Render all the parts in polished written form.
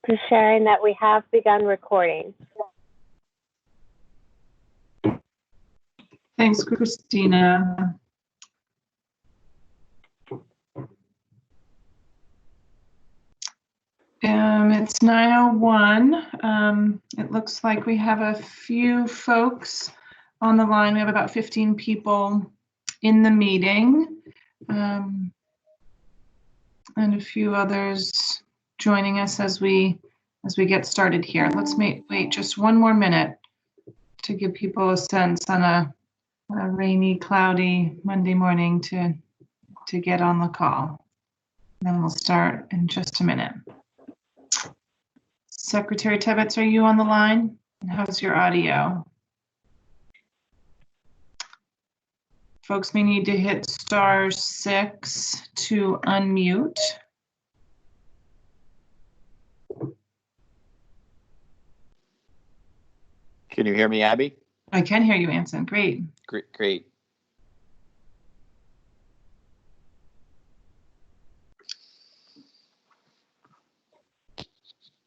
for sharing that we have begun recording. Thanks, Christina. It's 9:01. It looks like we have a few folks on the line. We have about 15 people in the meeting, and a few others joining us as we get started here. Let's wait just one more minute to give people a sense on a rainy, cloudy Monday morning to get on the call. Then we'll start in just a minute. Secretary Tebbets, are you on the line? And how's your audio? Folks may need to hit *6 to unmute. Can you hear me, Abby? I can hear you, Anson. Great. Great.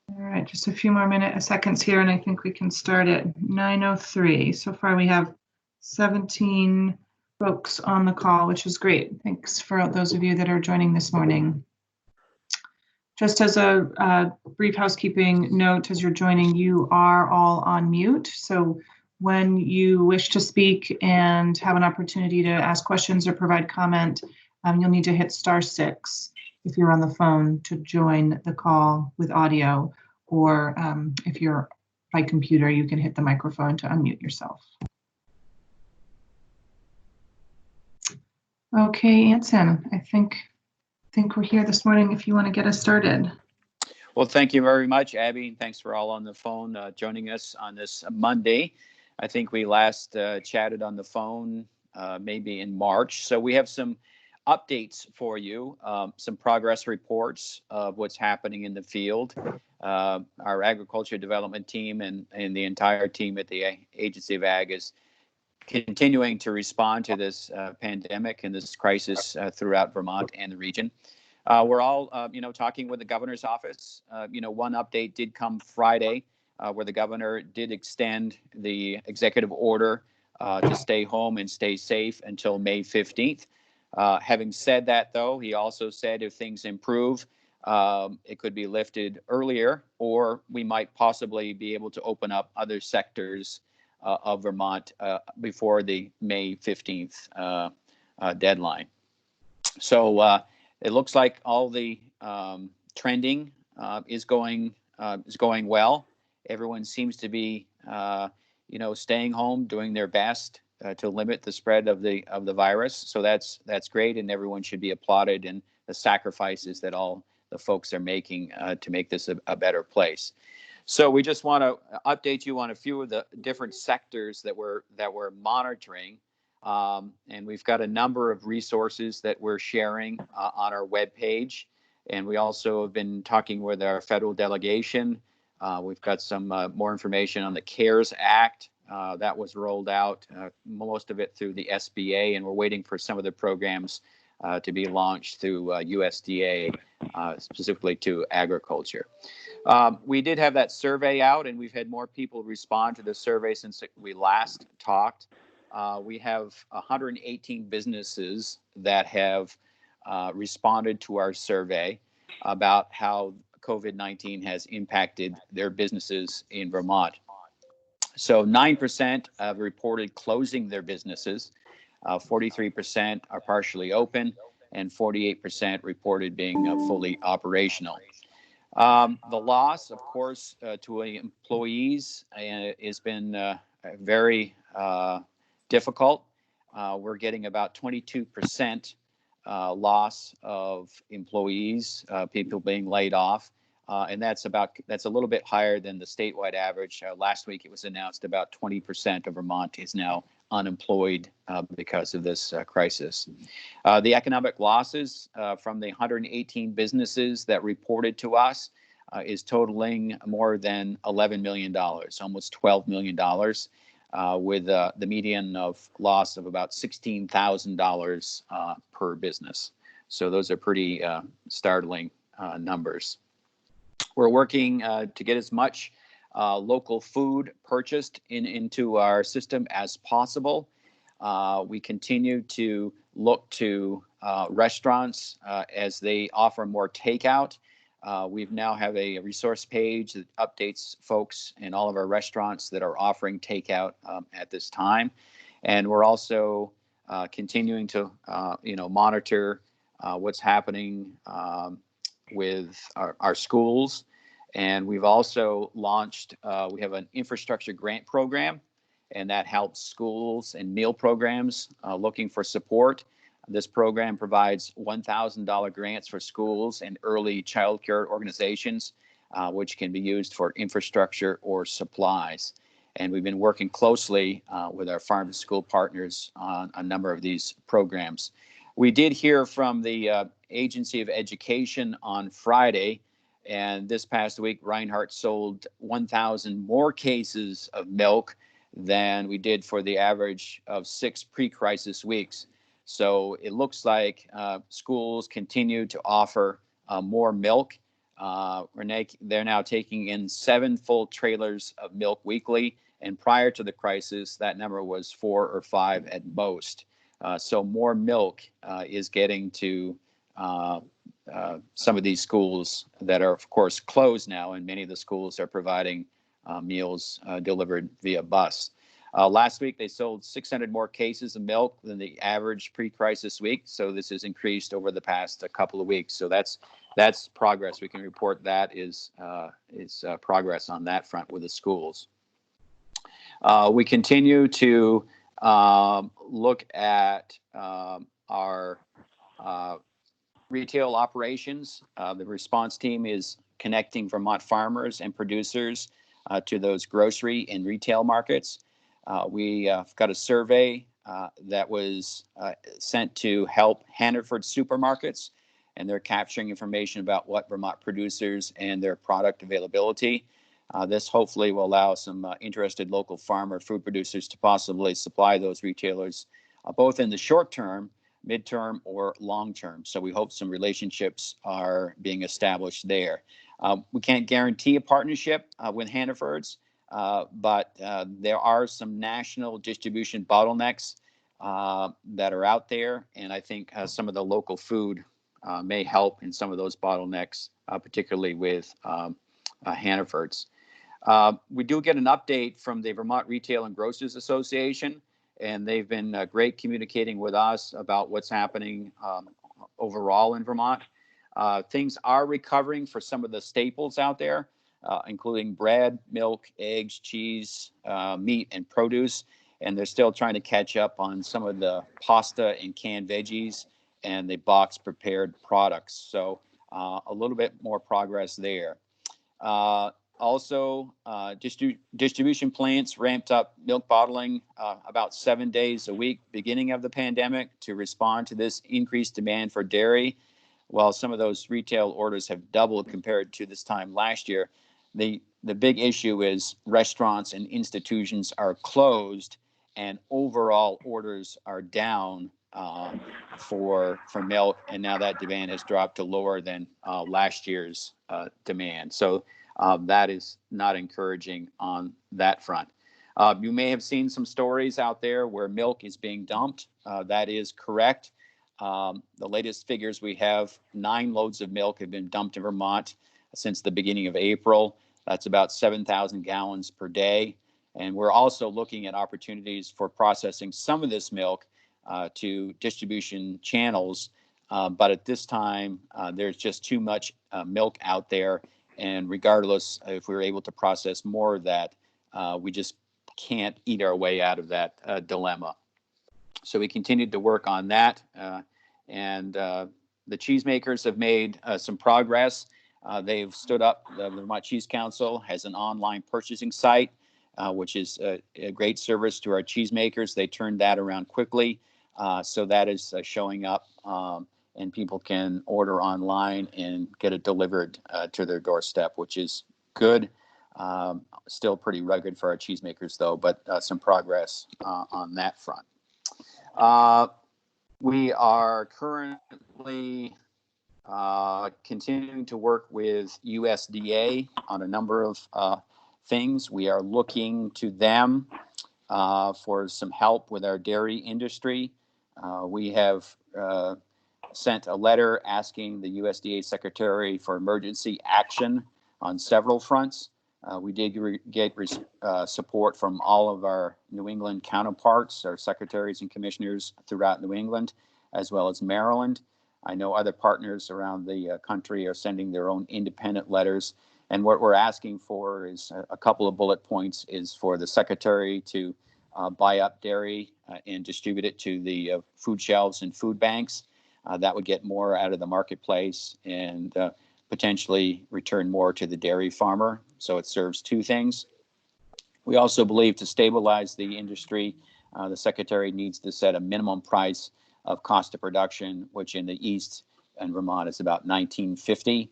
All right, just a few more seconds here, and I think we can start at 9:03. So far, we have 17 folks on the call, which is great. Thanks for those of you that are joining this morning. Just as a brief housekeeping note, as you're joining, you are all on mute. So when you wish to speak and have an opportunity to ask questions or provide comment, you'll need to hit *6 if you're on the phone to join the call with audio, or if you're by computer, you can hit the microphone to unmute yourself. Okay, Anson, I think we're here this morning if you want to get us started. Well, thank you very much, Abby. Thanks for all on the phone joining us on this Monday. I think we last chatted on the phone maybe in March. So we have some updates for you, some progress reports of what's happening in the field. Our agriculture development team and the entire team at the Agency of Ag is continuing to respond to this pandemic and this crisis throughout Vermont and the region. We're all, talking with the governor's office. One update did come Friday where the governor did extend the executive order to stay home and stay safe until May 15th. Having said that, though, he also said if things improve, it could be lifted earlier, or we might possibly be able to open up other sectors of Vermont before the May 15th deadline. So it looks like all the trending is going well. Everyone seems to be, staying home, doing their best to limit the spread of the virus. So that's great, and everyone should be applauded in the sacrifices that all the folks are making to make this a better place. So we just want to update you on a few of the different sectors that we're monitoring, and we've got a number of resources that we're sharing on our webpage, and we also have been talking with our federal delegation. We've got some more information on the CARES Act that was rolled out, most of it through the SBA, and we're waiting for some of the programs to be launched through USDA, specifically to agriculture. We did have that survey out, and we've had more people respond to the survey since we last talked. We have 118 businesses that have responded to our survey about how COVID-19 has impacted their businesses in Vermont. So 9% have reported closing their businesses, 43% are partially open, and 48% reported being fully operational. The loss, of course, to employees has been very difficult. We're getting about 22% loss of employees, people being laid off. And that's a little bit higher than the statewide average. Last week, it was announced about 20% of Vermont is now unemployed because of this crisis. The economic losses from the 118 businesses that reported to us is totaling more than $11 million, almost $12 million, with the median of loss of about $16,000 per business. So those are pretty startling numbers. We're working to get as much local food purchased into our system as possible. We continue to look to restaurants as they offer more takeout. We now have a resource page that updates folks in all of our restaurants that are offering takeout at this time. And we're also continuing to monitor what's happening with our schools. And we've also launched, we have an infrastructure grant program, and that helps schools and meal programs looking for support. This program provides $1,000 grants for schools and early child care organizations, which can be used for infrastructure or supplies. And we've been working closely with our farm to school partners on a number of these programs. We did hear from the Agency of Education on Friday, and this past week, Reinhart sold 1,000 more cases of milk than we did for the average of 6 pre-crisis weeks. So it looks like schools continue to offer more milk. They're now taking in 7 full trailers of milk weekly, and prior to the crisis, that number was 4 or 5 at most. So more milk is getting to some of these schools that are, of course, closed now, and many of the schools are providing meals delivered via bus. Last week, they sold 600 more cases of milk than the average pre-crisis week. So this has increased over the past couple of weeks. So that's progress. We can report that is progress on that front with the schools. We continue to look at our retail operations. The response team is connecting Vermont farmers and producers to those grocery and retail markets. We got a survey that was sent to help Hannaford supermarkets, and they're capturing information about what Vermont producers and their product availability. This hopefully will allow some interested local farmer food producers to possibly supply those retailers, both in the short term, midterm, or long term. So we hope some relationships are being established there. We can't guarantee a partnership with Hannaford's, but there are some national distribution bottlenecks that are out there, and I think some of the local food may help in some of those bottlenecks, particularly with Hannaford's. We do get an update from the Vermont Retail and Grocers Association, and they've been great communicating with us about what's happening overall in Vermont. Things are recovering for some of the staples out there, including bread, milk, eggs, cheese, meat, and produce. And they're still trying to catch up on some of the pasta and canned veggies and the box prepared products. So a little bit more progress there. Also, distribution plants ramped up milk bottling about 7 days a week beginning of the pandemic to respond to this increased demand for dairy. While some of those retail orders have doubled compared to this time last year, the big issue is restaurants and institutions are closed, and overall orders are down for milk, and now that demand has dropped to lower than last year's demand. So that is not encouraging on that front. You may have seen some stories out there where milk is being dumped. That is correct. The latest figures we have, 9 loads of milk have been dumped in Vermont since the beginning of April. That's about 7,000 gallons per day. And we're also looking at opportunities for processing some of this milk to distribution channels. But at this time, there's just too much milk out there. And regardless if we were able to process more of that, we just can't eat our way out of that dilemma. So we continued to work on that. And the cheesemakers have made some progress. They've stood up. The Vermont Cheese Council has an online purchasing site, which is a great service to our cheesemakers. They turned that around quickly. So that is showing up. And people can order online and get it delivered to their doorstep, which is good. Still pretty rugged for our cheesemakers, though, but some progress on that front. We are currently continuing to work with USDA on a number of things. We are looking to them for some help with our dairy industry. We have sent a letter asking the USDA Secretary for emergency action on several fronts. We did get support from all of our New England counterparts, our secretaries and commissioners throughout New England, as well as Maryland. I know other partners around the country are sending their own independent letters. And what we're asking for is a couple of bullet points is for the secretary to buy up dairy and distribute it to the food shelves and food banks. That would get more out of the marketplace and potentially return more to the dairy farmer. So it serves two things. We also believe to stabilize the industry, the secretary needs to set a minimum price of cost of production, which in the East and Vermont is about $19.50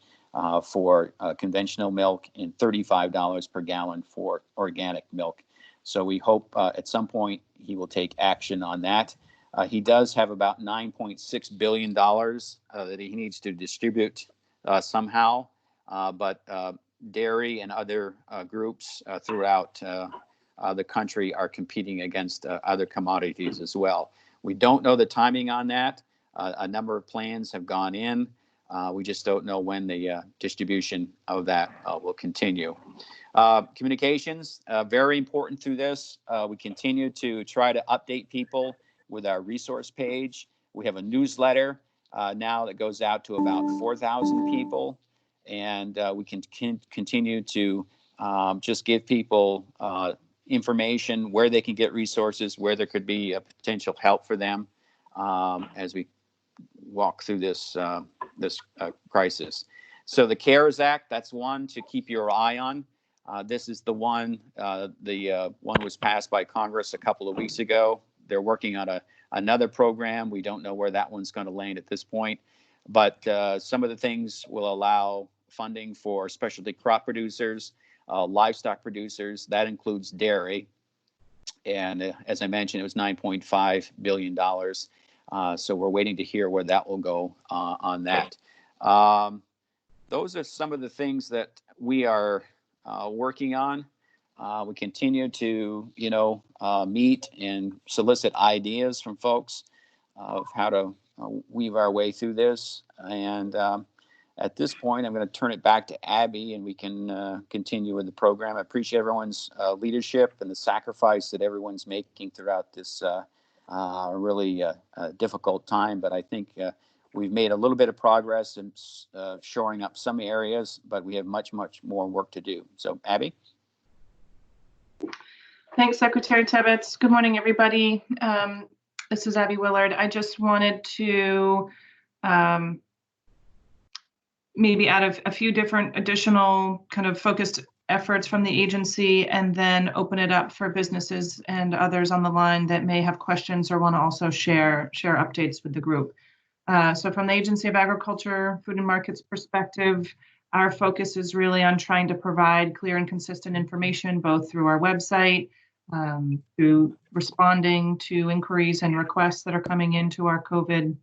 for conventional milk and $35 per gallon for organic milk. So we hope at some point he will take action on that. He does have about $9.6 billion that he needs to distribute somehow, but dairy and other groups throughout the country are competing against other commodities as well. We don't know the timing on that. A number of plans have gone in. We just don't know when the distribution of that will continue. Communications, very important through this. We continue to try to update people with our resource page. We have a newsletter now that goes out to about 4,000 people. And we can continue to just give people information where they can get resources, where there could be a potential help for them as we walk through this crisis. So the CARES Act, that's one to keep your eye on. This is the one, one was passed by Congress a couple of weeks ago. They're working on another program. We don't know where that one's going to land at this point. But some of the things will allow funding for specialty crop producers, livestock producers. That includes dairy. And as I mentioned, it was $9.5 billion. So we're waiting to hear where that will go on that. Those are some of the things that we are working on. We continue to, meet and solicit ideas from folks of how to weave our way through this. And at this point, I'm going to turn it back to Abby and we can continue with the program. I appreciate everyone's leadership and the sacrifice that everyone's making throughout this really difficult time. But I think we've made a little bit of progress in shoring up some areas, but we have much, much more work to do. So, Abby? Thanks, Secretary Tibbetts. Good morning, everybody. This is Abby Willard. I just wanted to maybe add a few different additional kind of focused efforts from the agency and then open it up for businesses and others on the line that may have questions or want to also share updates with the group. So from the Agency of Agriculture, Food and Markets perspective, our focus is really on trying to provide clear and consistent information, both through our website, through responding to inquiries and requests that are coming into our COVID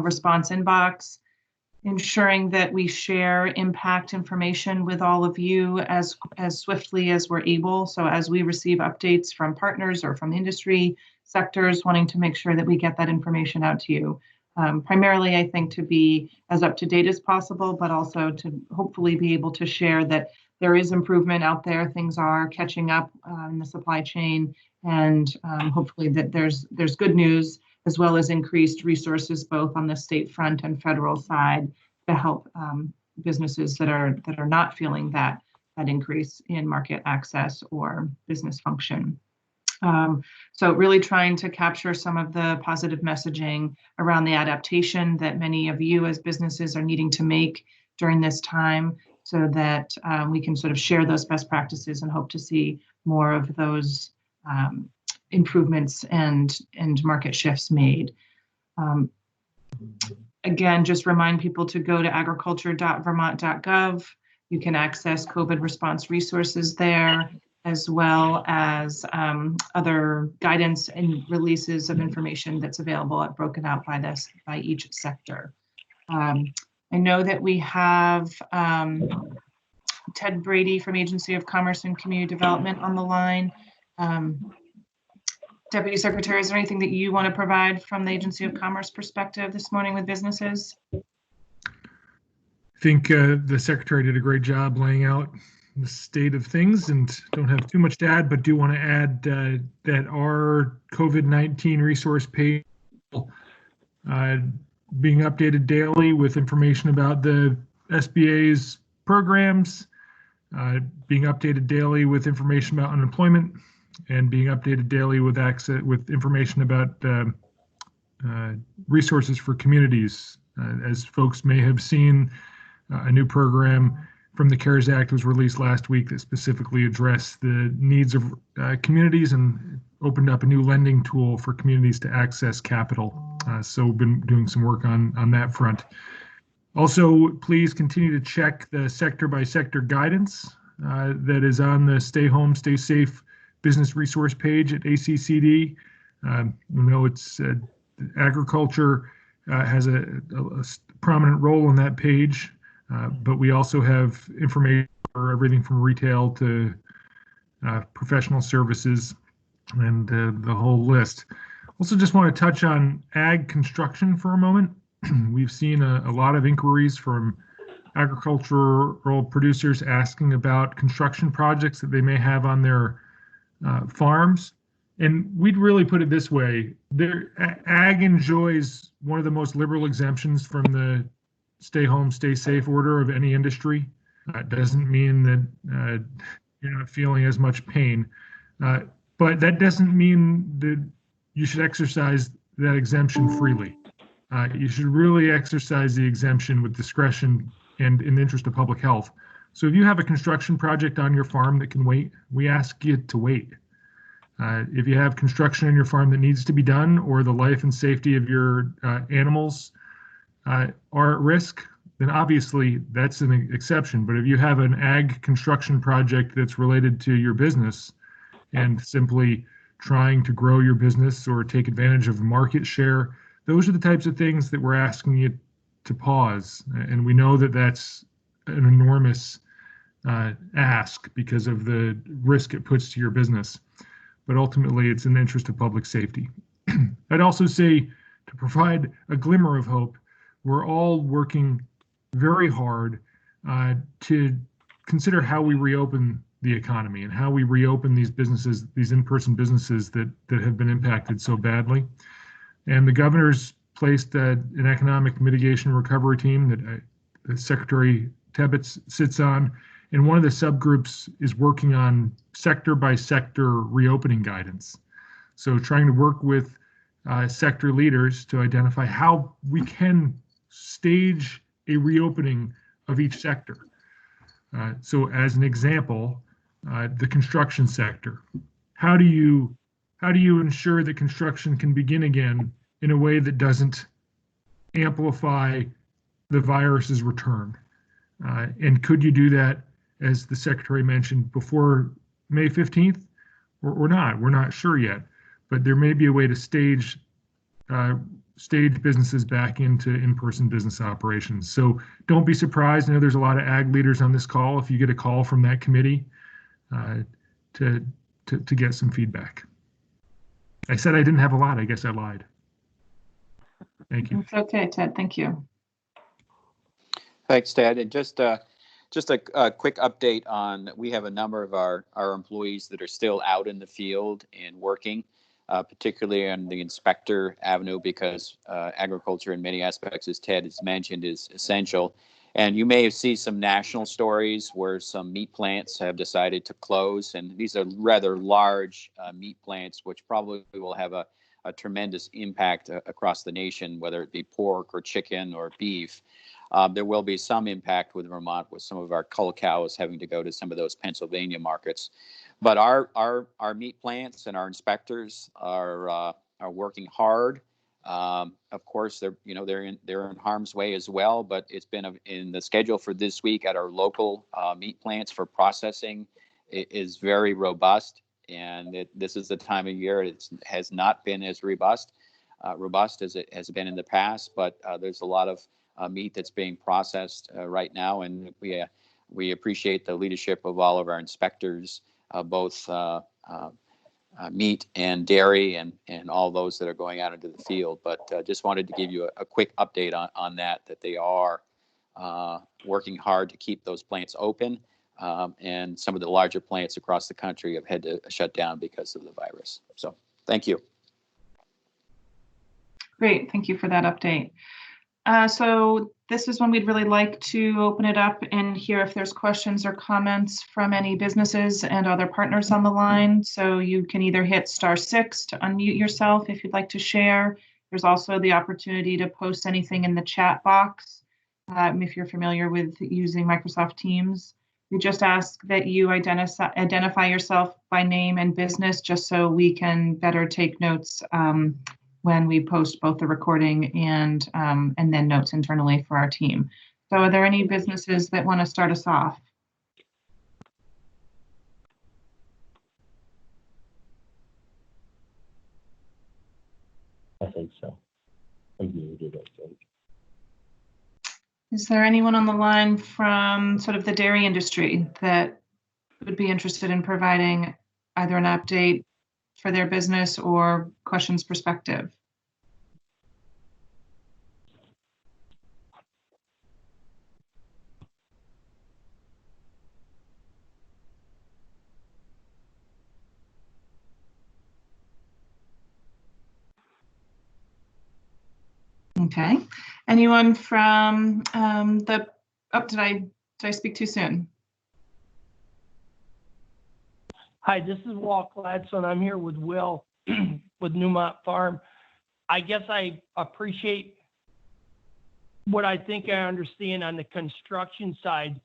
response inbox, ensuring that we share impact information with all of you as swiftly as we're able. So as we receive updates from partners or from industry sectors, wanting to make sure that we get that information out to you. Primarily, I think, to be as up to date as possible, but also to hopefully be able to share that there is improvement out there. Things are catching up in the supply chain, and hopefully that there's good news as well as increased resources both on the state front and federal side to help businesses that are not feeling that increase in market access or business function. So really trying to capture some of the positive messaging around the adaptation that many of you as businesses are needing to make during this time so that we can sort of share those best practices and hope to see more of those improvements and market shifts made. Again, just remind people to go to agriculture.vermont.gov. You can access COVID response resources there, as well as other guidance and releases of information that's available broken out by each sector. I know that we have Ted Brady from Agency of Commerce and Community Development on the line. Deputy Secretary, is there anything that you want to provide from the Agency of Commerce perspective this morning with businesses? I think the Secretary did a great job laying out the state of things, and don't have too much to add, but do want to add that our COVID-19 resource page being updated daily with information about the SBA's programs, being updated daily with information about unemployment, and being updated daily with information about resources for communities. As folks may have seen, a new program from the CARES Act was released last week that specifically addressed the needs of communities and opened up a new lending tool for communities to access capital. So we've been doing some work on that front. Also, please continue to check the sector by sector guidance that is on the Stay Home, Stay Safe business resource page at ACCD. You know, it's agriculture has a prominent role on that page, but we also have information for everything from retail to professional services and the whole list. Also just want to touch on ag construction for a moment. We've seen a lot of inquiries from agricultural producers asking about construction projects that they may have on their farms. And we'd really put it this way, ag enjoys one of the most liberal exemptions from the stay home, stay safe order of any industry. It doesn't mean that you're not feeling as much pain, but that doesn't mean that you should exercise that exemption freely. You should really exercise the exemption with discretion and in the interest of public health. So if you have a construction project on your farm that can wait, we ask you to wait. If you have construction on your farm that needs to be done, or the life and safety of your animals are at risk, then obviously that's an exception. But if you have an ag construction project that's related to your business and simply trying to grow your business or take advantage of market share, those are the types of things that we're asking you to pause. And we know that that's an enormous ask because of the risk it puts to your business. But ultimately, it's in the interest of public safety. I'd also say, to provide a glimmer of hope, we're all working very hard to consider how we reopen the economy and how we reopen these businesses, these in-person businesses that have been impacted so badly. And the governor's placed an economic mitigation recovery team that Secretary Tebbets sits on. And one of the subgroups is working on sector by sector reopening guidance. So trying to work with sector leaders to identify how we can stage a reopening of each sector. So as an example, the construction sector. How do you ensure that construction can begin again in a way that doesn't amplify the virus's return? And could you do that, as the Secretary mentioned, before May 15th or not? We're not sure yet, but there may be a way to stage businesses back into in-person business operations. So don't be surprised. I know there's a lot of ag leaders on this call. If you get a call from that committee to get some feedback. I said I didn't have a lot. I guess I lied. Thank you. It's okay, Ted. Thank you. Thanks, Ted. And just a quick update on, we have a number of our employees that are still out in the field and working, particularly on the inspector avenue, because agriculture in many aspects, as Ted has mentioned, is essential. And you may have seen some national stories where some meat plants have decided to close. And these are rather large meat plants, which probably will have a tremendous impact across the nation, whether it be pork or chicken or beef. There will be some impact with Vermont, with some of our cull cows having to go to some of those Pennsylvania markets. But our meat plants and our inspectors are working hard. Of course, they're in harm's way as well. But it's been in the schedule for this week at our local meat plants for processing. It is very robust, and this is the time of year it has not been as robust as it has been in the past. But there's a lot of meat that's being processed right now. And we appreciate the leadership of all of our inspectors, both meat and dairy and all those that are going out into the field. But just wanted to give you a quick update on that they are working hard to keep those plants open. And some of the larger plants across the country have had to shut down because of the virus. So thank you. Great, thank you for that update. So this is when we'd really like to open it up and hear if there's questions or comments from any businesses and other partners on the line. So you can either hit *6 to unmute yourself if you'd like to share. There's also the opportunity to post anything in the chat box if you're familiar with using Microsoft Teams. We just ask that you identify yourself by name and business just so we can better take notes when we post both the recording and then notes internally for our team. So are there any businesses that want to start us off? I think so. I'm muted, I think. Is there anyone on the line from sort of the dairy industry that would be interested in providing either an update for their business or questions perspective? Okay. Anyone from did I speak too soon? Hi, this is Walt Gladstone. I'm here with Will with Newmont Farm. I guess I appreciate what I think I understand on the construction side.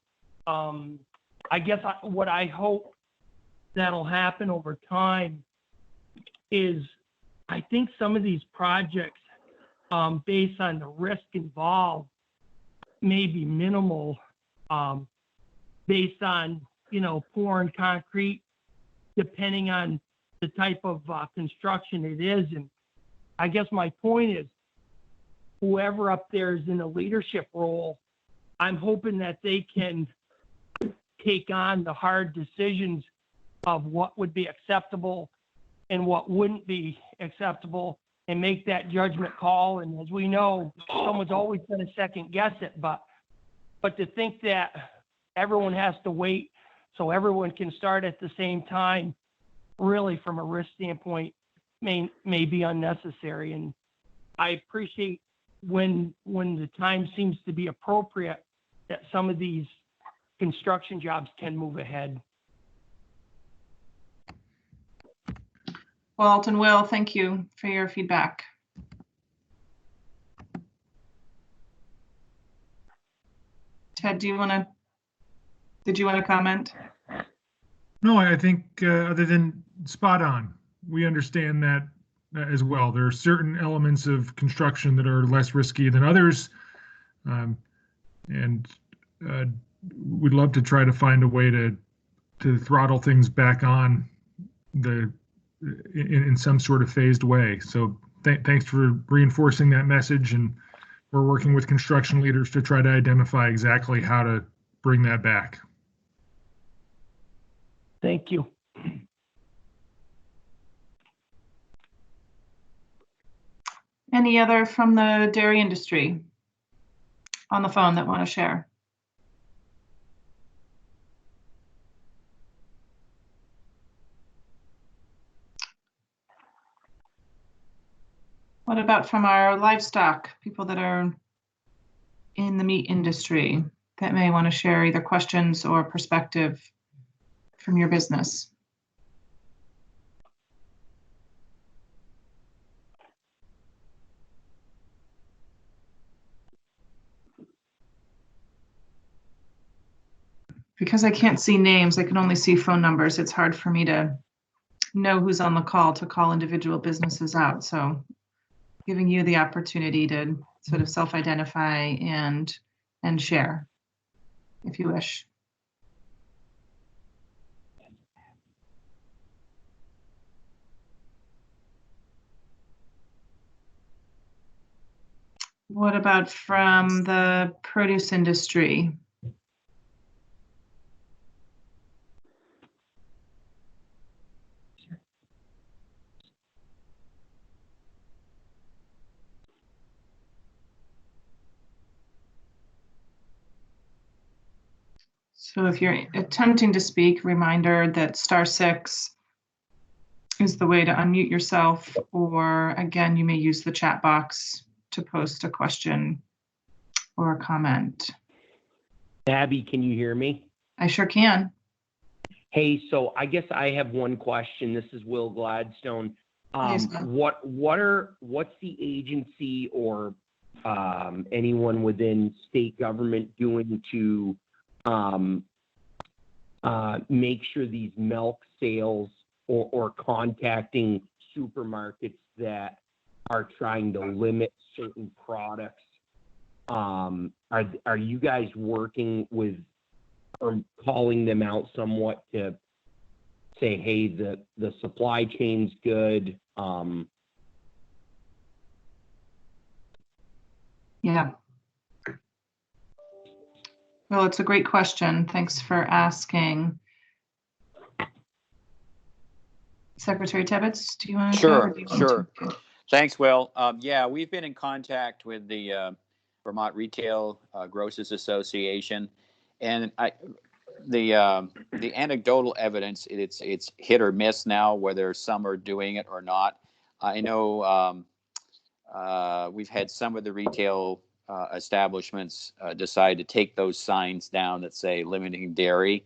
I guess what I hope that'll happen over time is I think some of these projects, based on the risk involved, may be minimal, based on, pouring concrete, depending on the type of construction it is. And I guess my point is, whoever up there is in a leadership role, I'm hoping that they can take on the hard decisions of what would be acceptable and what wouldn't be acceptable and make that judgment call. And as we know, someone's always going to second guess it, but to think that everyone has to wait so everyone can start at the same time, really from a risk standpoint, may be unnecessary. And I appreciate when the time seems to be appropriate that some of these construction jobs can move ahead. Walt and Will, thank you for your feedback. Ted, did you want to comment? No, I think other than spot on, we understand that as well. There are certain elements of construction that are less risky than others, and we'd love to try to find a way to throttle things back on in some sort of phased way. So thanks for reinforcing that message, and we're working with construction leaders to try to identify exactly how to bring that back. Thank you. Any other from the dairy industry on the phone that want to share? What about from our livestock, people that are in the meat industry that may want to share either questions or perspective from your business? Because I can't see names, I can only see phone numbers. It's hard for me to know who's on the call to call individual businesses out. So giving you the opportunity to sort of self-identify and share, if you wish. What about from the produce industry? So if you're attempting to speak, reminder that *6 is the way to unmute yourself, or again, you may use the chat box to post a question or a comment. Abby, can you hear me? I sure can. Hey, so I guess I have one question. This is Will Gladstone. Yes, Will. What's the agency or anyone within state government doing to make sure these milk sales or contacting supermarkets that are trying to limit certain products? Are you guys working with or calling them out somewhat to say, hey, the supply chain's good? Yeah. Well, it's a great question. Thanks for asking. Secretary Tebbets, do you want to go? Or do you want Sure. to? Thanks, Will. Yeah, we've been in contact with the Vermont Retail Grocers Association, and the anecdotal evidence, it's hit or miss now, whether some are doing it or not. I know we've had some of the retail establishments decide to take those signs down that say limiting dairy.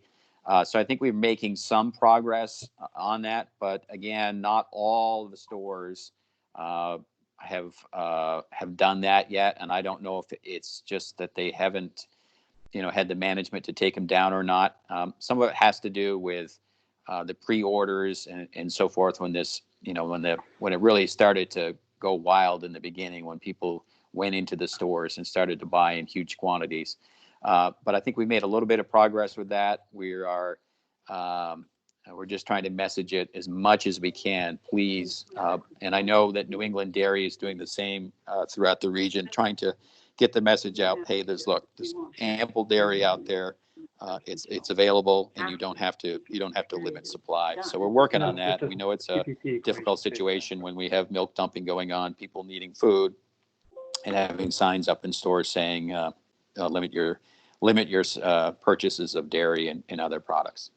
So I think we're making some progress on that, but again, not all the stores have done that yet, and I don't know if it's just that they haven't, had the management to take them down or not. Some of it has to do with the pre-orders and so forth. When this, when it really started to go wild in the beginning, when people went into the stores and started to buy in huge quantities. But I think we made a little bit of progress with that. We're just trying to message it as much as we can, please. And I know that New England Dairy is doing the same throughout the region, trying to get the message out. Hey, there's ample dairy out there. It's available, and you don't have to limit supply. So we're working on that. We know it's a difficult situation when we have milk dumping going on, people needing food, and having signs up in stores saying limit your purchases of dairy and other products.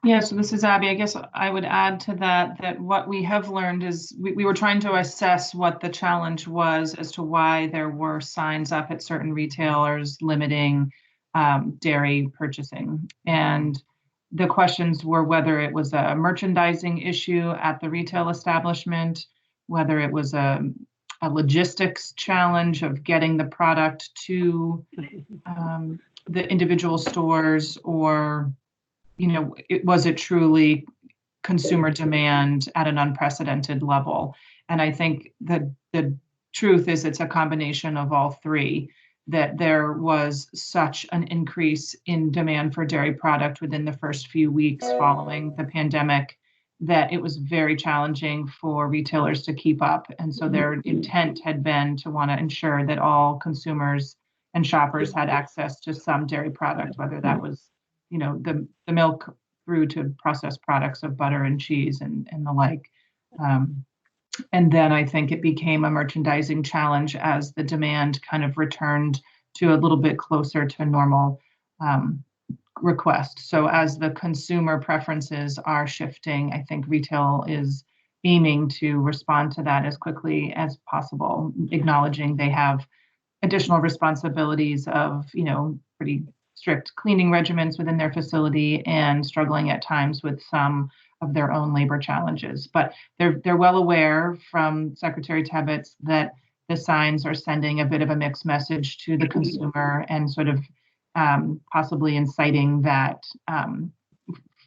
Yeah, so this is Abby. I guess I would add to that what we have learned is we were trying to assess what the challenge was as to why there were signs up at certain retailers limiting dairy purchasing. And the questions were whether it was a merchandising issue at the retail establishment, whether it was a logistics challenge of getting the product to the individual stores, or was it truly consumer demand at an unprecedented level? And I think that the truth is it's a combination of all three, that there was such an increase in demand for dairy product within the first few weeks following the pandemic that it was very challenging for retailers to keep up. And so their intent had been to want to ensure that all consumers and shoppers had access to some dairy product, whether that was the milk through to processed products of butter and cheese and the like. And then I think it became a merchandising challenge as the demand kind of returned to a little bit closer to normal request. So as the consumer preferences are shifting, I think retail is aiming to respond to that as quickly as possible, acknowledging they have additional responsibilities of, pretty strict cleaning regimens within their facility and struggling at times with some of their own labor challenges. But they're well aware from Secretary Tebbets that the signs are sending a bit of a mixed message to the consumer and sort of possibly inciting that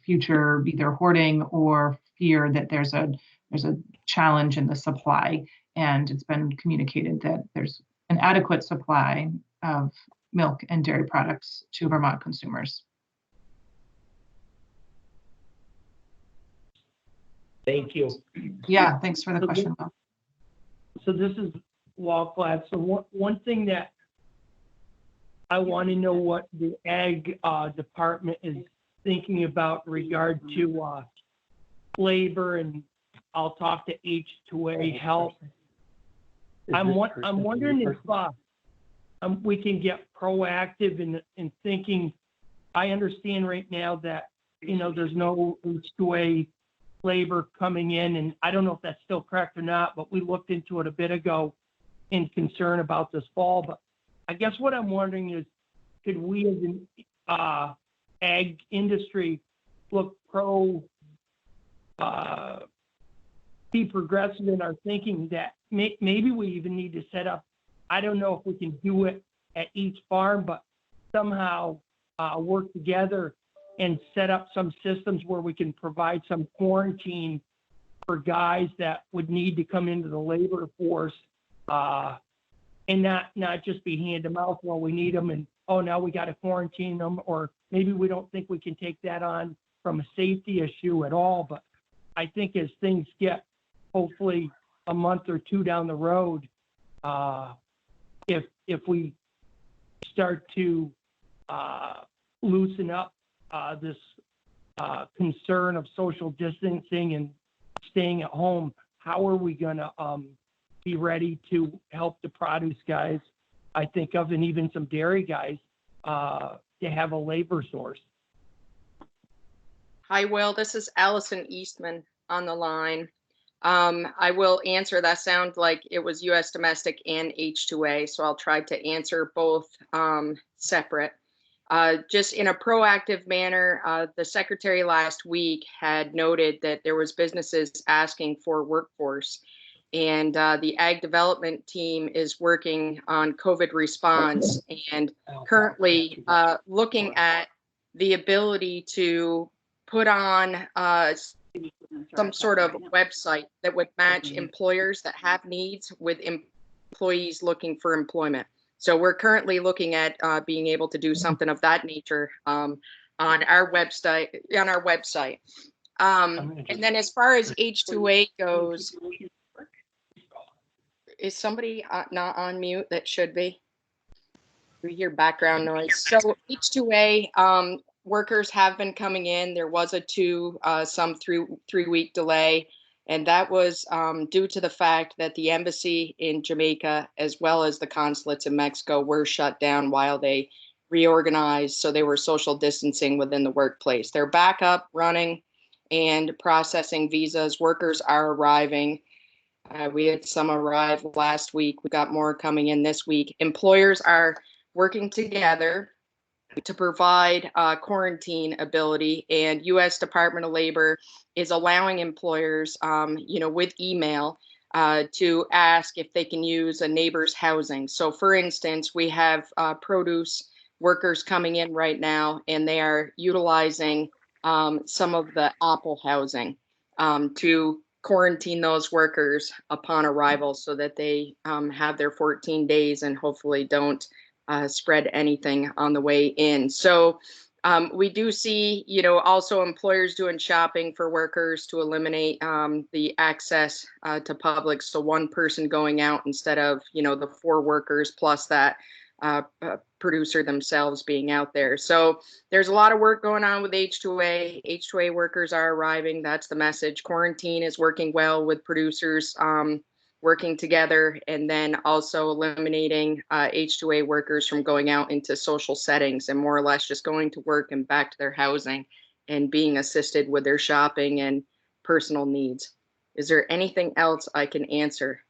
future either hoarding or fear that there's a challenge in the supply. And it's been communicated that there's an adequate supply of milk and dairy products to Vermont consumers. Thank you. Yeah, thanks for the question, Will. So this is Walt Gladstone. One thing that I want to know what the ag department is thinking about in regard to labor, and I'll talk to H2A help. I'm wondering if we can get proactive in thinking. I understand right now that, there's no H2A labor coming in, and I don't know if that's still correct or not, but we looked into it a bit ago in concern about this fall. But I guess what I'm wondering is, could we as an ag industry look be progressive in our thinking that maybe we even need to set up, I don't know if we can do it at each farm, but somehow work together and set up some systems where we can provide some quarantine for guys that would need to come into the labor force, and not just be hand to mouth while we need them and, oh, now we got to quarantine them, or maybe we don't think we can take that on from a safety issue at all. But I think as things get hopefully a month or two down the road, if we start to loosen up this concern of social distancing and staying at home, how are we going to be ready to help the produce guys, I think of, and even some dairy guys, to have a labor source? Hi, Will. This is Allison Eastman on the line. I will answer. That sounds like it was U.S. domestic and H2A, so I'll try to answer both separate. Just in a proactive manner, the secretary last week had noted that there was businesses asking for workforce, and the ag development team is working on COVID response and currently looking at the ability to put on some sort of website that would match employers that have needs with employees looking for employment. So we're currently looking at being able to do something of that nature on our website. And then as far as H2A goes, is somebody not on mute that should be? We hear background noise. So H2A workers have been coming in. There was a 3-week delay, and that was due to the fact that the embassy in Jamaica, as well as the consulates in Mexico, were shut down while they reorganized. So they were social distancing within the workplace. They're back up, running, and processing visas. Workers are arriving. We had some arrive last week. We got more coming in this week. Employers are working together to provide quarantine ability, and U.S. Department of Labor is allowing employers, with email, to ask if they can use a neighbor's housing. So, for instance, we have produce workers coming in right now, and they are utilizing some of the Apple housing to quarantine those workers upon arrival so that they have their 14 days and hopefully don't spread anything on the way in. So we do see, also employers doing shopping for workers to eliminate the access to public. So one person going out instead of, the 4 workers plus that producer themselves being out there. So there's a lot of work going on with H2A. H2A workers are arriving. That's the message. Quarantine is working well with producers working together, and then also eliminating H2A workers from going out into social settings and more or less just going to work and back to their housing and being assisted with their shopping and personal needs. Is there anything else I can answer?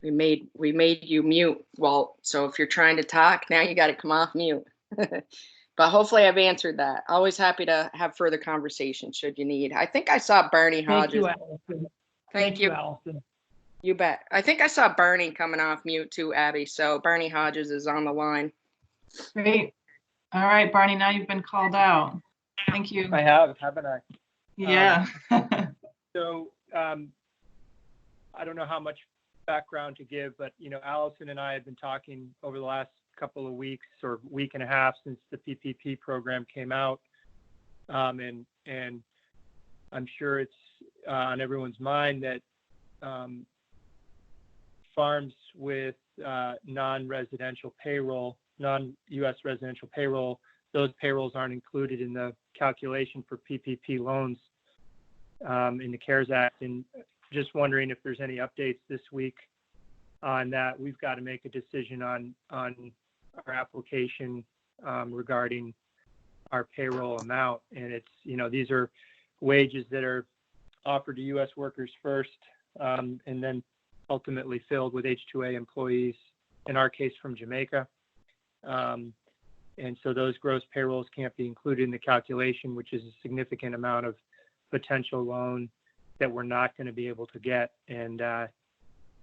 We made you mute, Walt. So if you're trying to talk, now you got to come off mute. But hopefully I've answered that. Always happy to have further conversation should you need. I think I saw Barney Hodges. Thank you, Allison. Thank you, Allison. You bet. I think I saw Barney coming off mute too, Abby. So Barney Hodges is on the line. Great. All right, Barney, now you've been called out. Thank you. I have, haven't I? Yeah. So I don't know how much background to give, but Allison and I have been talking over the last couple of weeks or week and a half since the PPP program came out, and I'm sure it's on everyone's mind that farms with non-residential payroll, non-U.S. residential payroll, those payrolls aren't included in the calculation for PPP loans in the CARES Act. And just wondering if there's any updates this week on that. We've got to make a decision on our application regarding our payroll amount. And it's, these are wages that are offered to U.S. workers first, and then ultimately filled with H-2A employees, in our case from Jamaica. And so those gross payrolls can't be included in the calculation, which is a significant amount of potential loan that we're not going to be able to get. And I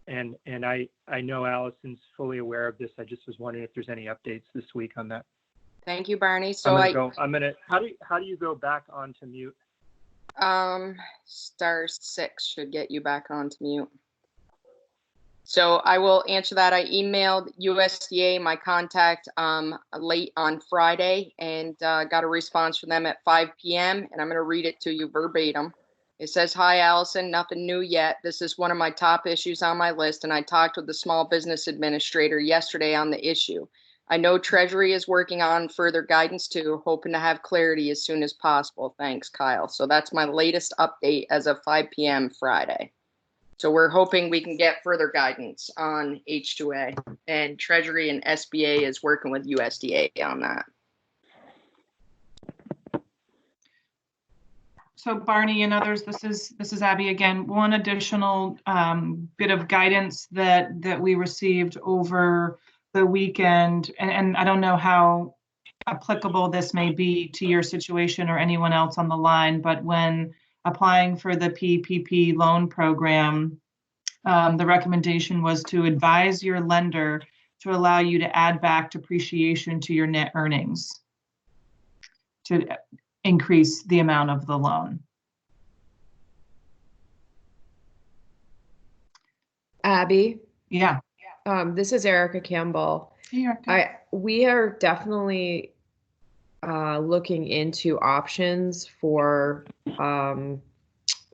know Allison's fully aware of this. I just was wondering if there's any updates this week on that. Thank you, Barney. So how do you go back onto mute? *6 should get you back onto mute. So I will answer that. I emailed USDA, my contact, late on Friday, and got a response from them at 5 p.m. And I'm going to read it to you verbatim. It says, "Hi, Allison. Nothing new yet. This is one of my top issues on my list, and I talked with the Small Business Administrator yesterday on the issue. I know Treasury is working on further guidance too, hoping to have clarity as soon as possible. Thanks, Kyle." So that's my latest update as of 5 p.m. Friday. So we're hoping we can get further guidance on H-2A, and Treasury and SBA is working with USDA on that. So Barney and others, this is Abby again. One additional bit of guidance that we received over the weekend, and I don't know how applicable this may be to your situation or anyone else on the line, but when applying for the PPP loan program, the recommendation was to advise your lender to allow you to add back depreciation to your net earnings to increase the amount of the loan. Abby? Yeah. This is Erica Campbell. Hey, Erica. We are definitely looking into options for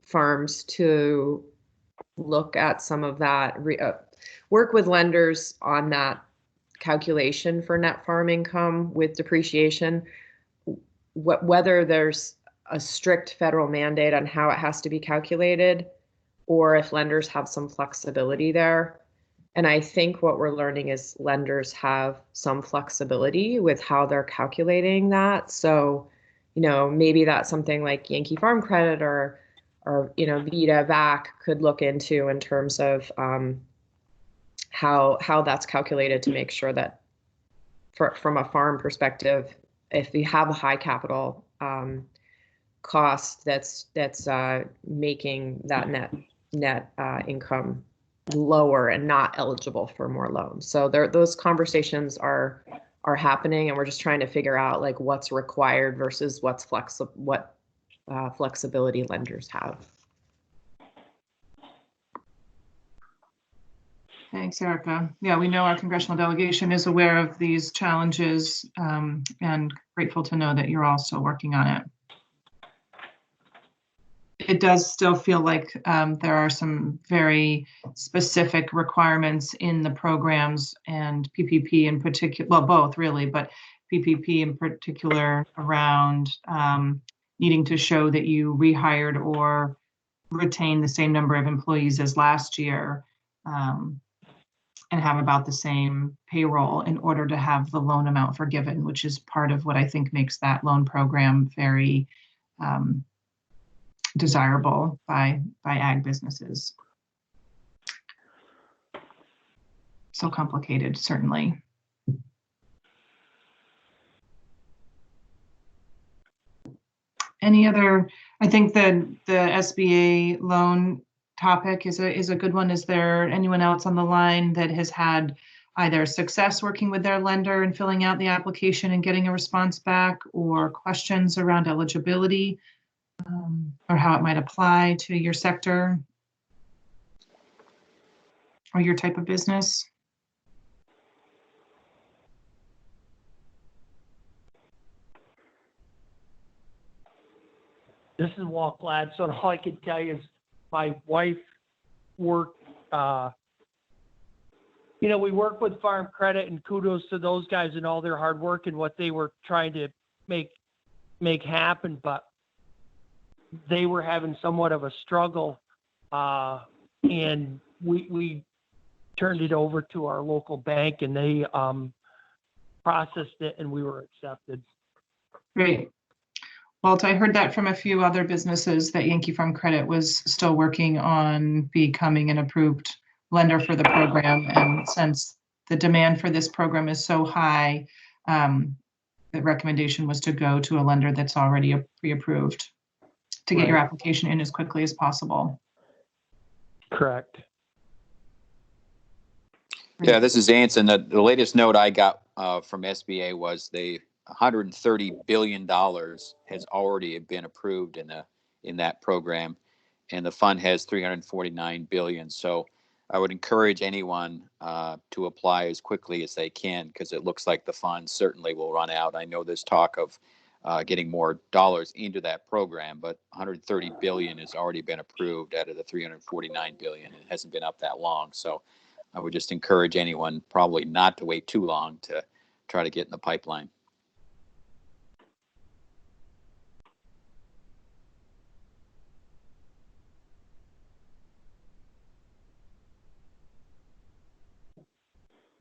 farms to look at some of that, work with lenders on that calculation for net farm income with depreciation. Whether there's a strict federal mandate on how it has to be calculated, or if lenders have some flexibility there. And I think what we're learning is lenders have some flexibility with how they're calculating that. So, maybe that's something like Yankee Farm Credit or Vita VAC could look into in terms of how that's calculated to make sure that from a farm perspective, if you have a high capital cost that's making that net income lower and not eligible for more loans. So those conversations are happening, and we're just trying to figure out like what's required versus what flexibility lenders have. Thanks, Erica. Yeah, we know our congressional delegation is aware of these challenges, and grateful to know that you're also working on it. It does still feel like there are some very specific requirements in the programs, and PPP in particular, well, both really, but PPP in particular around needing to show that you rehired or retained the same number of employees as last year, and have about the same payroll in order to have the loan amount forgiven, which is part of what I think makes that loan program very desirable by ag businesses. So complicated, certainly. Any other? I think the SBA loan topic is a good one. Is there anyone else on the line that has had either success working with their lender and filling out the application and getting a response back, or questions around eligibility, or how it might apply to your sector or your type of business? This is Walt Gladstone. All I can tell you is my wife worked, we work with Farm Credit, and kudos to those guys and all their hard work and what they were trying to make happen, but they were having somewhat of a struggle, and we turned it over to our local bank, and they processed it, and we were accepted. Great. Walt, I heard that from a few other businesses that Yankee Farm Credit was still working on becoming an approved lender for the program. And since the demand for this program is so high, the recommendation was to go to a lender that's already pre-approved to get your application in as quickly as possible. Correct. Yeah, this is Anson. The latest note I got from SBA was the $130 billion has already been approved in that program, and the fund has $349 billion. So I would encourage anyone to apply as quickly as they can, because it looks like the fund certainly will run out. I know there's talk of getting more dollars into that program, but $130 billion has already been approved out of the $349 billion. It hasn't been up that long. So I would just encourage anyone probably not to wait too long to try to get in the pipeline.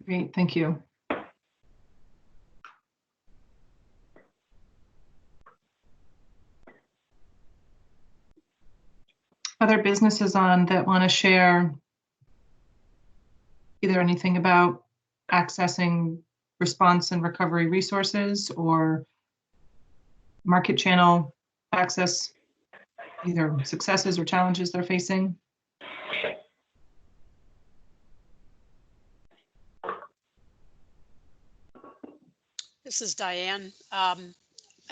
Great, thank you. Other businesses on that want to share either anything about accessing response and recovery resources or market channel access, either successes or challenges they're facing? This is Diane. I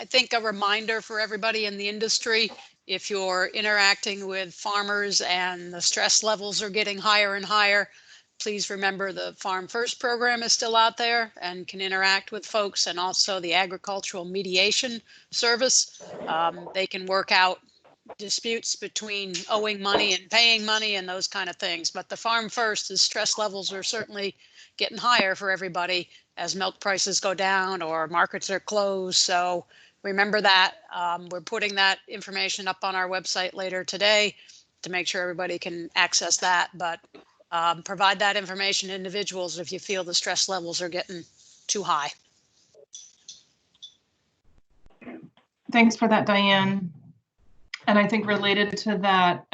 think a reminder for everybody in the industry, if you're interacting with farmers and the stress levels are getting higher and higher, please remember the Farm First program is still out there and can interact with folks, and also the agricultural mediation service. They can work out disputes between owing money and paying money and those kind of things. But the Farm First is stress levels are certainly getting higher for everybody as milk prices go down or markets are closed. So remember that. We're putting that information up on our website later today to make sure everybody can access that. But provide that information to individuals if you feel the stress levels are getting too high. Thanks for that, Diane. And I think related to that,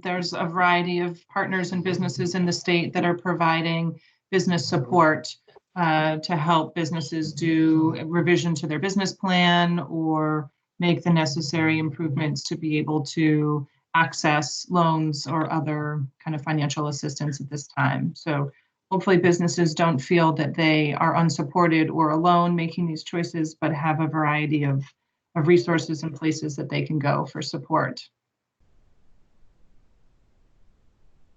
there's a variety of partners and businesses in the state that are providing business support to help businesses do a revision to their business plan or make the necessary improvements to be able to access loans or other kind of financial assistance at this time. So hopefully businesses don't feel that they are unsupported or alone making these choices, but have a variety of resources and places that they can go for support.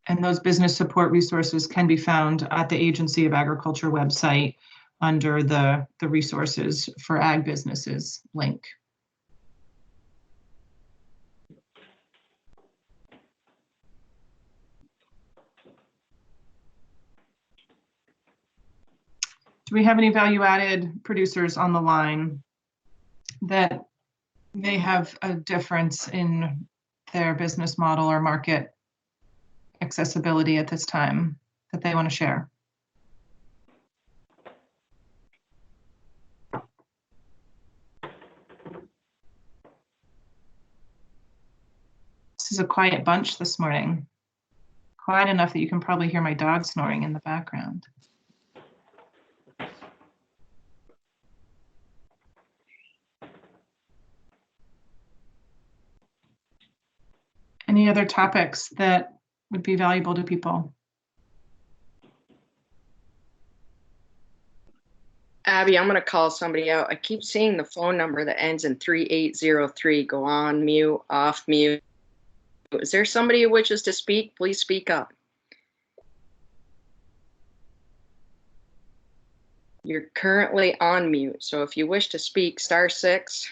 And those business support resources can be found at the Agency of Agriculture website under the resources for ag businesses link. Do we have any value-added producers on the line that may have a difference in their business model or market accessibility at this time that they want to share? This is a quiet bunch this morning. Quiet enough that you can probably hear my dog snoring in the background. Any other topics that would be valuable to people? Abby, I'm going to call somebody out. I keep seeing the phone number that ends in 3803 go on mute, off mute. Is there somebody who wishes to speak? Please speak up. You're currently on mute, so if you wish to speak, *6.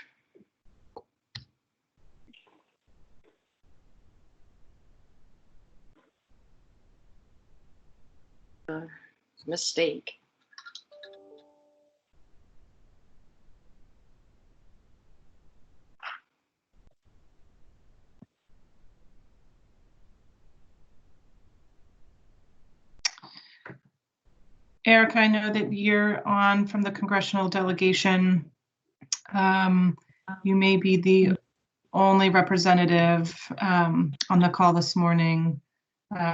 Mistake. Erica, I know that you're on from the congressional delegation. You may be the only representative on the call this morning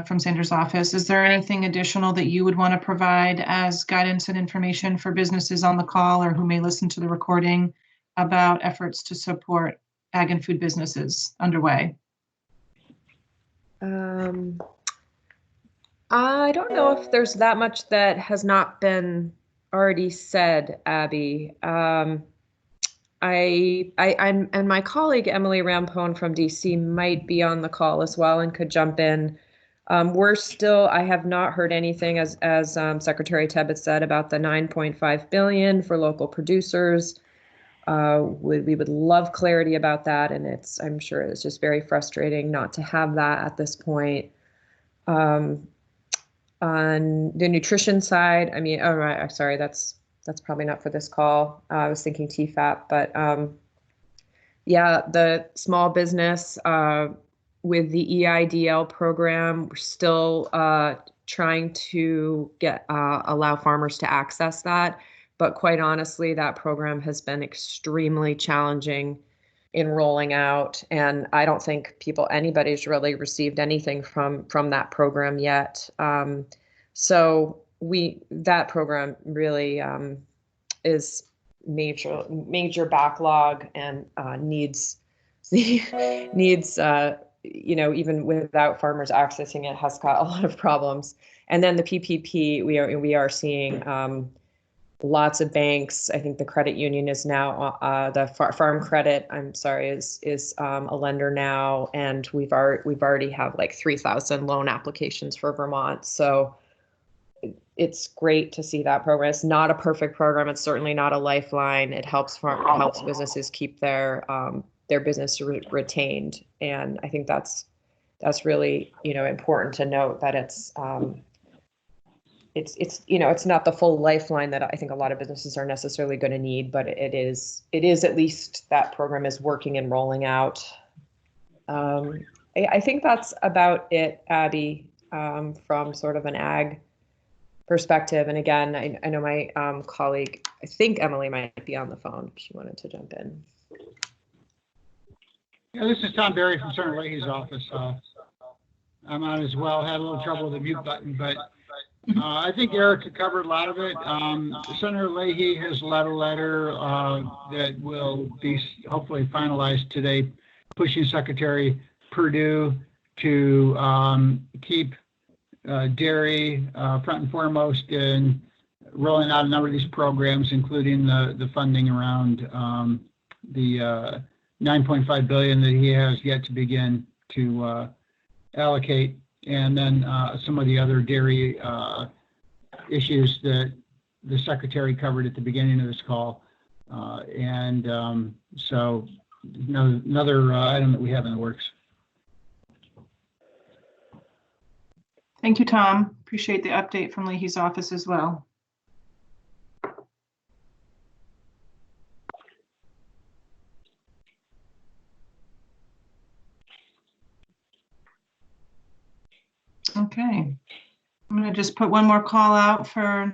from Sanders' office. Is there anything additional that you would want to provide as guidance and information for businesses on the call or who may listen to the recording about efforts to support ag and food businesses underway? I don't know if there's that much that has not been already said, Abby. I'm and my colleague Emily Rampone from DC might be on the call as well and could jump in. I have not heard anything as Secretary Tebbett said about the 9.5 billion for local producers. We would love clarity about that, and I'm sure it's just very frustrating not to have that at this point. On the nutrition side, I mean, oh right, sorry, that's probably not for this call. I was thinking TFAP, but yeah, the small business with the EIDL program, we're still trying to allow farmers to access that. But quite honestly, that program has been extremely challenging in rolling out, and I don't think anybody's really received anything from that program yet. So that program really is major backlog and needs even without farmers accessing it, has got a lot of problems. And then the PPP, we are seeing lots of banks. I think the credit union is now the Farm Credit. I'm sorry, is a lender now, and we've already have like 3,000 loan applications for Vermont. So it's great to see that program. It's not a perfect program. It's certainly not a lifeline. It helps businesses keep their business retained, and I think that's really important to note that it's not the full lifeline that I think a lot of businesses are necessarily going to need, but it is at least that program is working and rolling out. I think that's about it, Abby, from sort of an ag perspective. And again, I know my colleague, I think Emily might be on the phone. She wanted to jump in. Yeah, this is Tom Berry from Senator Leahy's office. I'm on as well. Had a little trouble with the mute button, but I think Erica covered a lot of it. Senator Leahy has led a letter that will be hopefully finalized today, pushing Secretary Perdue to keep dairy front and foremost in rolling out a number of these programs, including the funding around the 9.5 billion that he has yet to begin to allocate, and then some of the other dairy issues that the Secretary covered at the beginning of this call. So another item that we have in the works. Thank you, Tom. Appreciate the update from Leahy's office as well. Okay, I'm going to just put one more call out for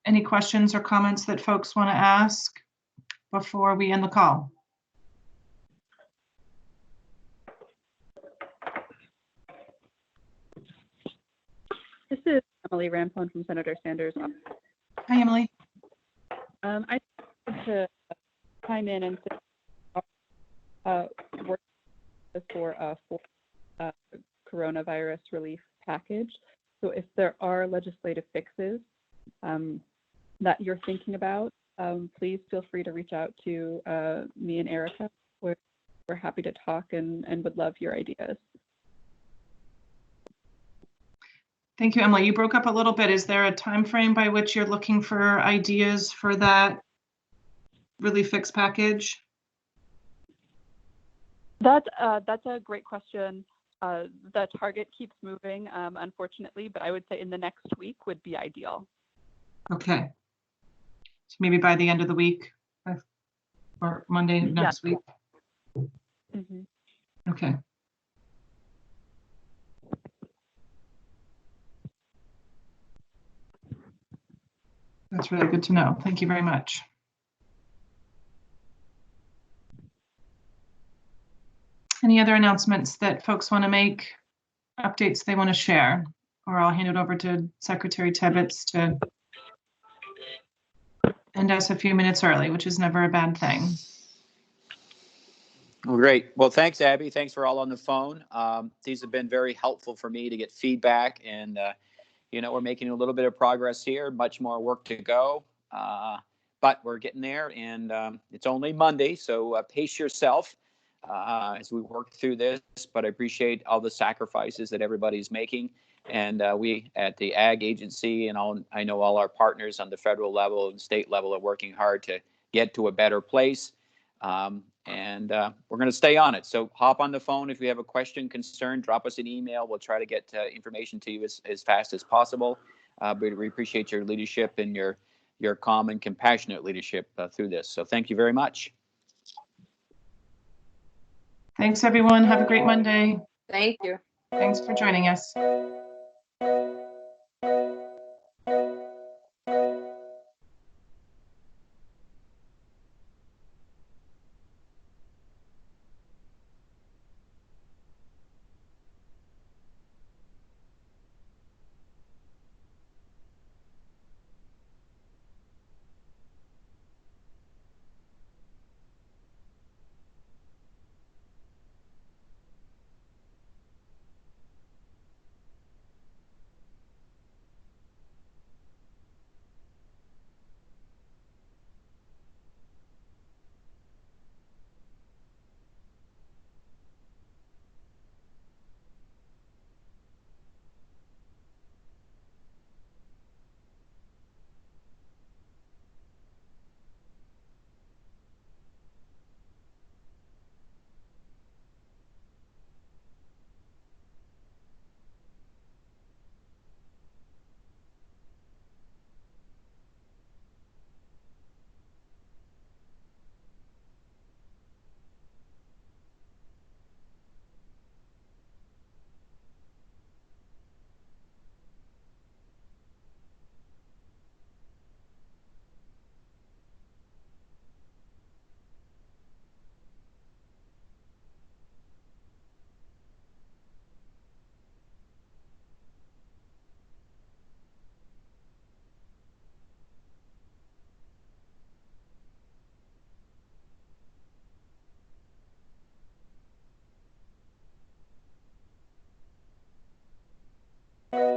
any questions or comments that folks want to ask before we end the call. This is Emily Rampone from Senator Sanders' office. Hi, Emily. I wanted to chime in and work for a coronavirus relief package. So if there are legislative fixes that you're thinking about, please feel free to reach out to me and Erica. We're happy to talk and would love your ideas. Thank you, Emily. You broke up a little bit. Is there a time frame by which you're looking for ideas for that relief fix package? That's a great question. The target keeps moving, unfortunately, but I would say in the next week would be ideal. Okay. So maybe by the end of the week or Monday next week. Mm-hmm. Okay. That's really good to know. Thank you very much. Any other announcements that folks want to make, updates they want to share? Or I'll hand it over to Secretary Tebbetts to end us a few minutes early, which is never a bad thing. Well, great. Well, thanks, Abby. Thanks for all on the phone. These have been very helpful for me to get feedback, and we're making a little bit of progress here. Much more work to go, but we're getting there, and it's only Monday, so pace yourself as we work through this. But I appreciate all the sacrifices that everybody's making, and we at the Ag Agency and I know all our partners on the federal level and state level are working hard to get to a better place. And we're going to stay on it. So hop on the phone if you have a question, concern, drop us an email. We'll try to get information to you as fast as possible. But we appreciate your leadership and your calm and compassionate leadership through this. So thank you very much. Thanks, everyone. Have a great Monday. Thank you. Thanks for joining us.